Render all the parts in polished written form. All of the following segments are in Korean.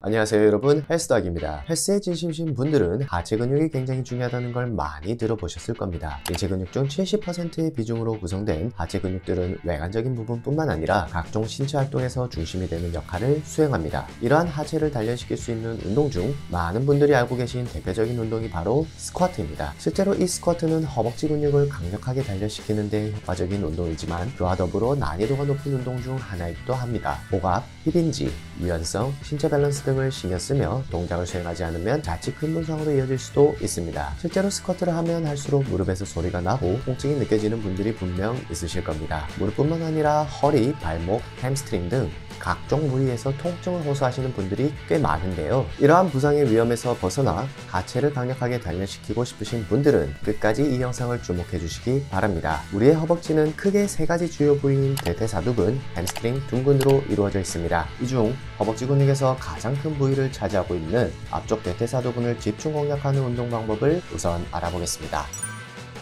안녕하세요 여러분, 헬스닥입니다. 헬스에 진심이신 분들은 하체 근육이 굉장히 중요하다는 걸 많이 들어보셨을 겁니다. 인체 근육 중 70%의 비중으로 구성된 하체 근육들은 외관적인 부분뿐만 아니라 각종 신체 활동에서 중심이 되는 역할을 수행합니다. 이러한 하체를 단련시킬 수 있는 운동 중 많은 분들이 알고 계신 대표적인 운동이 바로 스쿼트입니다. 실제로 이 스쿼트는 허벅지 근육을 강력하게 단련시키는 데 효과적인 운동이지만 그와 더불어 난이도가 높은 운동 중 하나이기도 합니다. 복압, 힙인지, 유연성, 신체 밸런스 등을 신경 쓰며 동작을 수행하지 않으면 자칫 큰 부상으로 이어질 수도 있습니다. 실제로 스쿼트를 하면 할수록 무릎에서 소리가 나고 통증이 느껴지는 분들이 분명 있으실 겁니다. 무릎뿐만 아니라 허리, 발목, 햄스트링 등 각종 부위에서 통증을 호소하시는 분들이 꽤 많은데요. 이러한 부상의 위험에서 벗어나 하체를 강력하게 단련시키고 싶으신 분들은 끝까지 이 영상을 주목해 주시기 바랍니다. 우리의 허벅지는 크게 세 가지 주요 부위인 대퇴사두근, 햄스트링, 둔근으로 이루어져 있습니다. 이 중 허벅지 근육에서 가장 큰 부위를 차지하고 있는 앞쪽 대퇴사두근을 집중 공략하는 운동 방법을 우선 알아보겠습니다.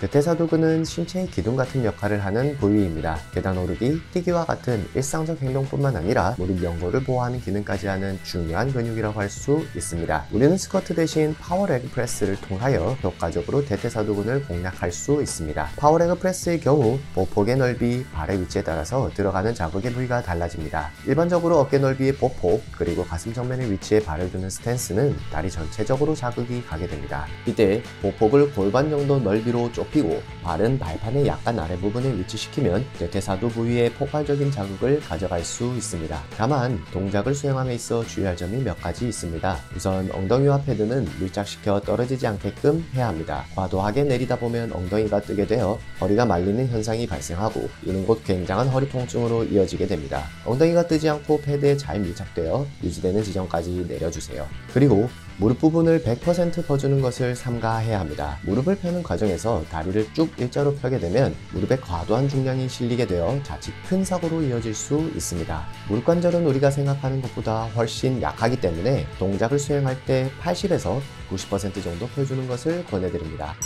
대퇴사두근은 신체의 기둥 같은 역할을 하는 부위입니다. 계단 오르기, 뛰기와 같은 일상적 행동뿐만 아니라 무릎 연골을 보호하는 기능까지 하는 중요한 근육이라고 할 수 있습니다. 우리는 스쿼트 대신 파워레그 프레스를 통하여 효과적으로 대퇴사두근을 공략할 수 있습니다. 파워레그 프레스의 경우 보폭의 넓이, 발의 위치에 따라서 들어가는 자극의 부위가 달라집니다. 일반적으로 어깨 넓이의 보폭, 그리고 가슴 정면의 위치에 발을 두는 스탠스는 다리 전체적으로 자극이 가게 됩니다. 이때 보폭을 골반 정도 넓이로 좁히고 발은 발판의 약간 아래 부분에 위치시키면 대퇴사두 부위에 폭발적인 자극을 가져갈 수 있습니다. 다만 동작을 수행함에 있어 주의할 점이 몇 가지 있습니다. 우선 엉덩이와 패드는 밀착시켜 떨어지지 않게끔 해야 합니다. 과도하게 내리다 보면 엉덩이가 뜨게 되어 허리가 말리는 현상이 발생하고 이는 곧 굉장한 허리 통증으로 이어지게 됩니다. 엉덩이가 뜨지 않고 패드에 잘 밀착되어 유지되는 지점까지 내려주세요. 그리고 무릎 부분을 100% 펴주는 것을 삼가해야 합니다. 무릎을 펴는 과정에서 다리를 쭉 일자로 펴게 되면 무릎에 과도한 중량이 실리게 되어 자칫 큰 사고로 이어질 수 있습니다. 무릎 관절은 우리가 생각하는 것보다 훨씬 약하기 때문에 동작을 수행할 때 80에서 90% 정도 펴주는 것을 권해드립니다.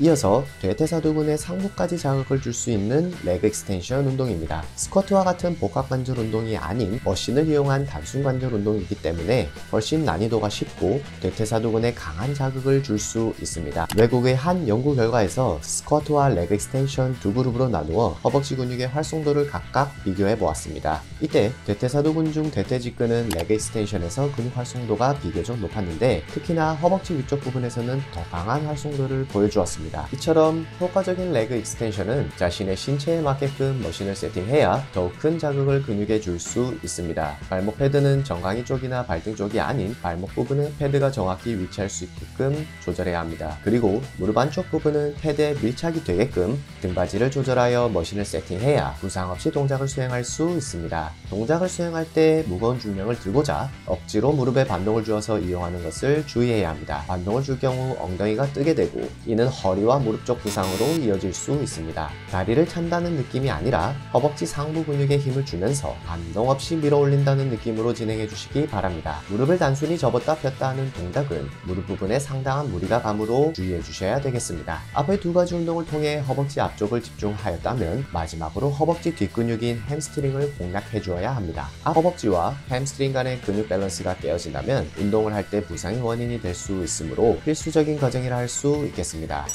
이어서 대퇴사두근의 상부까지 자극을 줄 수 있는 레그 익스텐션 운동입니다. 스쿼트와 같은 복합관절 운동이 아닌 머신을 이용한 단순 관절 운동이기 때문에 훨씬 난이도가 쉽고 대퇴사두근에 강한 자극을 줄 수 있습니다. 외국의 한 연구 결과에서 스쿼트와 레그 익스텐션 두 그룹으로 나누어 허벅지 근육의 활성도를 각각 비교해 보았습니다. 이때 대퇴사두근 중 대퇴직근은 레그 익스텐션에서 근육 활성도가 비교적 높았는데 특히나 허벅지 위쪽 부분에서는 더 강한 활성도를 보여주었습니다. 이처럼 효과적인 레그 익스텐션은 자신의 신체에 맞게끔 머신을 세팅해야 더욱 큰 자극을 근육에 줄 수 있습니다. 발목 패드는 정강이 쪽이나 발등 쪽이 아닌 발목 부분에 패드가 정확히 위치할 수 있게끔 조절해야 합니다. 그리고 무릎 안쪽 부분은 패드에 밀착이 되게끔 등받이를 조절하여 머신을 세팅해야 부상 없이 동작을 수행할 수 있습니다. 동작을 수행할 때 무거운 중량을 들고자 억지로 무릎에 반동을 주어서 이용하는 것을 주의해야 합니다. 반동을 줄 경우 엉덩이가 뜨게 되고 이는 허리와 무릎 쪽 부상으로 이어질 수 있습니다. 다리를 찬다는 느낌이 아니라 허벅지 상부 근육에 힘을 주면서 반동 없이 밀어 올린다는 느낌으로 진행해 주시기 바랍니다. 무릎을 단순히 접었다 폈다 하는 동작은 무릎 부분에 상당한 무리가 가므로 주의해 주셔야 되겠습니다. 앞의 두 가지 운동을 통해 허벅지 앞쪽을 집중하였다면 마지막으로 허벅지 뒷근육인 햄스트링을 공략해 주어야 합니다. 앞 허벅지와 햄스트링 간의 근육 밸런스가 깨어진다면 운동을 할 때 부상의 원인이 될 수 있으므로 필수적인 과정이라 할 수 있겠습니다.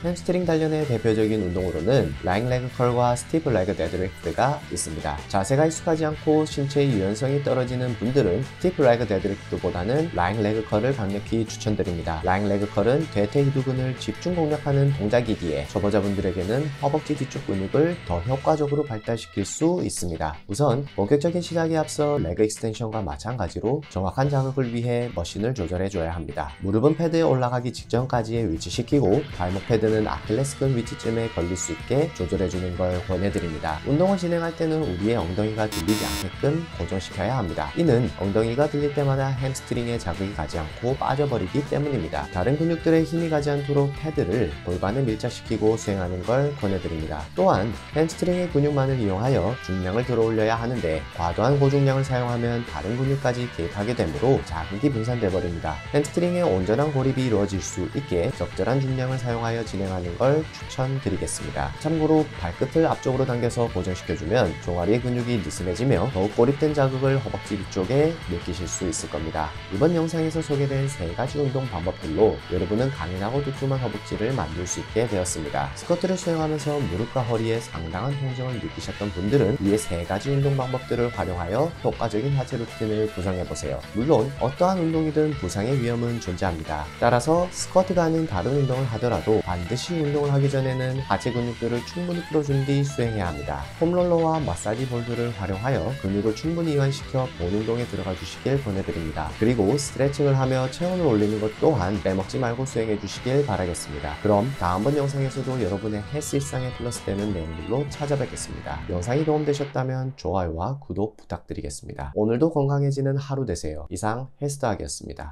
햄스트링 단련의 대표적인 운동으로는 라잉 레그 컬과 스티프 레그 데드리프트가 있습니다. 자세가 익숙하지 않고 신체의 유연성이 떨어지는 분들은 스티프 레그 데드리프트보다는 라잉 레그 컬을 강력히 추천드립니다. 라잉 레그 컬은 대퇴희두근을 집중 공략하는 동작이기에 초보자분들에게는 허벅지 뒤쪽 근육을 더 효과적으로 발달시킬 수 있습니다. 우선 본격적인 시작에 앞서 레그 익스텐션과 마찬가지로 정확한 자극을 위해 머신을 조절해 줘야 합니다. 무릎은 패드에 올라가기 직전까지 위치시키고 발목 패드는 아킬레스건 위치쯤에 걸릴 수 있게 조절해주는 걸 권해드립니다. 운동을 진행할 때는 우리의 엉덩이가 들리지 않게끔 고정시켜야 합니다. 이는 엉덩이가 들릴 때마다 햄스트링에 자극이 가지 않고 빠져버리기 때문입니다. 다른 근육들의 힘이 가지 않도록 패드를 골반에 밀착시키고 수행하는 걸 권해드립니다. 또한 햄스트링의 근육만을 이용하여 중량을 들어 올려야 하는데 과도한 고중량을 사용하면 다른 근육까지 개입하게 되므로 자극이 분산돼 버립니다. 햄스트링의 온전한 고립이 이루어질 수 있게 적절한 중량을 사용하여 진행 진행하는 걸 추천드리겠습니다. 참고로 발끝을 앞쪽으로 당겨서 고정시켜주면 종아리 근육이 느슨해지며 더욱 고립된 자극을 허벅지 뒤쪽에 느끼실 수 있을 겁니다. 이번 영상에서 소개된 3가지 운동 방법들로 여러분은 강인하고 두툼한 허벅지를 만들 수 있게 되었습니다. 스쿼트를 수행하면서 무릎과 허리에 상당한 통증을 느끼셨던 분들은 이에 3가지 운동 방법들을 활용하여 효과적인 하체 루틴을 구성해보세요. 물론 어떠한 운동이든 부상의 위험은 존재합니다. 따라서 스쿼트가 아닌 다른 운동을 하더라도 반드시 운동을 하기 전에는 하체 근육들을 충분히 풀어준 뒤 수행해야 합니다. 폼롤러와 마사지 볼들을 활용하여 근육을 충분히 이완시켜 본 운동에 들어가 주시길 권해드립니다. 그리고 스트레칭을 하며 체온을 올리는 것 또한 빼먹지 말고 수행해 주시길 바라겠습니다. 그럼 다음번 영상에서도 여러분의 헬스 일상에 플러스되는 내용들로 찾아뵙겠습니다. 영상이 도움되셨다면 좋아요와 구독 부탁드리겠습니다. 오늘도 건강해지는 하루 되세요. 이상 헬스더학이었습니다.